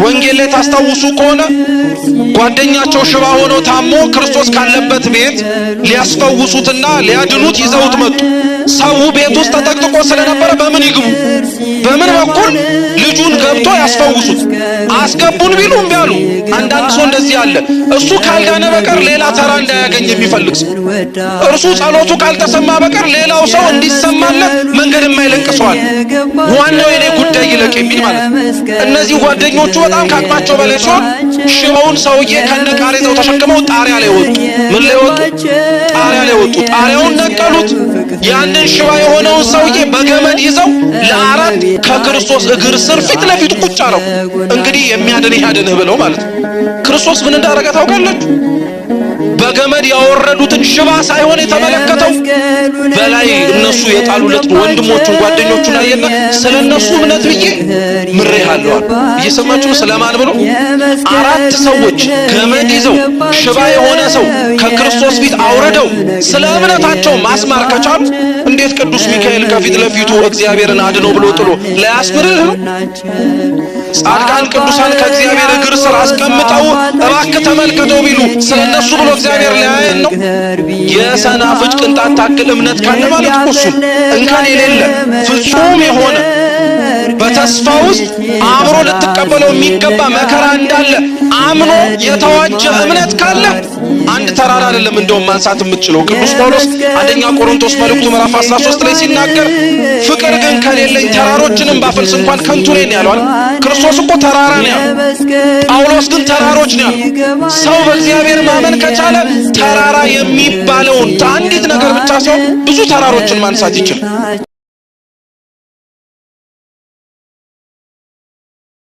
ወንጌል ላይ ታስታውሱ ከሆነ ጓደኛቸው ሽባ ሆኖ ታሞ ክርስቶስ ካለበት ቤት ሊያስፈውሱትና ሊያድኑት ይዘውት መጡ። ሰው ቤት ውስጥ ተጠቅጥቆ ስለነበረ በምን ይግቡ? በምን በኩል ልጁን ገብቶ ያስፈውሱት? አስገቡን ቢሉ እምቢ አሉ። አንዳንድ ሰው እንደዚህ አለ። እሱ ካልዳነ በቀር ሌላ ተራ እንዳያገኝ የሚፈልግ ሰው፣ እርሱ ጸሎቱ ካልተሰማ በቀር ሌላው ሰው እንዲሰማለት መንገድ የማይለቅሰዋል። ዋናው የኔ ጉዳይ ይለቅ የሚል ማለት ነው። እነዚህ ጓደኞቹ በጣም ካቅማቸው በላይ ሲሆን ሽባውን ሰውዬ ከነቃሬዛው ተሸክመው ጣሪያ ላይ ወጡ። ምን ላይ ወጡ? ጣሪያ ላይ ወጡ። ጣሪያውን ነቀሉት። ያንን ሽባ የሆነውን ሰውዬ በገመድ ይዘው ለአራት ከክርስቶስ እግር ስር ፊት ለፊት ቁጭ አረጉ። እንግዲህ የሚያድንህ ያድንህ ብለው ማለት ነው። ክርስቶስ ምን እንዳደረገ ታውቃላችሁ? በገመድ ያወረዱትን ሽባ ሳይሆን የተመለከተው በላይ እነሱ የጣሉለት ወንድሞቹን ጓደኞቹን አየና ስለነሱ እምነት ብዬ ምሬሃለሁ። እየሰማችሁ ስለማን ብሎ አራት ሰዎች ገመድ ይዘው ሽባ የሆነ ሰው ከክርስቶስ ፊት አውርደው ስለ እምነታቸው ማስማር ከቻሉ እንዴት ቅዱስ ሚካኤል ከፊት ለፊቱ እግዚአብሔርን አድነው ብሎ ጥሎ ለያስምርህ ነው? ጻድቃን ቅዱሳን ከእግዚአብሔር እግር ስር አስቀምጠው እባክህ ተመልከተው ቢሉ ስለነሱ ብሎ እግዚአብሔር ሊያየን ነው? የሰናፍጭ ቅንጣት ታክል እምነት ካለ ማለት እሱ እንከን የሌለ ፍጹም የሆነ በተስፋ ውስጥ አብሮ ልትቀበለው የሚገባ መከራ እንዳለ አምኖ የተዋጀ እምነት ካለ አንድ ተራራ አይደለም እንደውም ማንሳት የምትችለው። ቅዱስ ጳውሎስ አንደኛ ቆሮንቶስ መልእክቱ ምዕራፍ 13 ላይ ሲናገር ፍቅር ግን ከሌለኝ ተራሮችንም ባፈልስ እንኳን ከንቱ ነኝ ያለው። ክርስቶስ እኮ ተራራ ነው ያለው፣ ጳውሎስ ግን ተራሮች ነው ያለው። ሰው በእግዚአብሔር ማመን ከቻለ ተራራ የሚባለውን አንዲት ነገር ብቻ ሳይሆን ብዙ ተራሮችን ማንሳት ይችላል።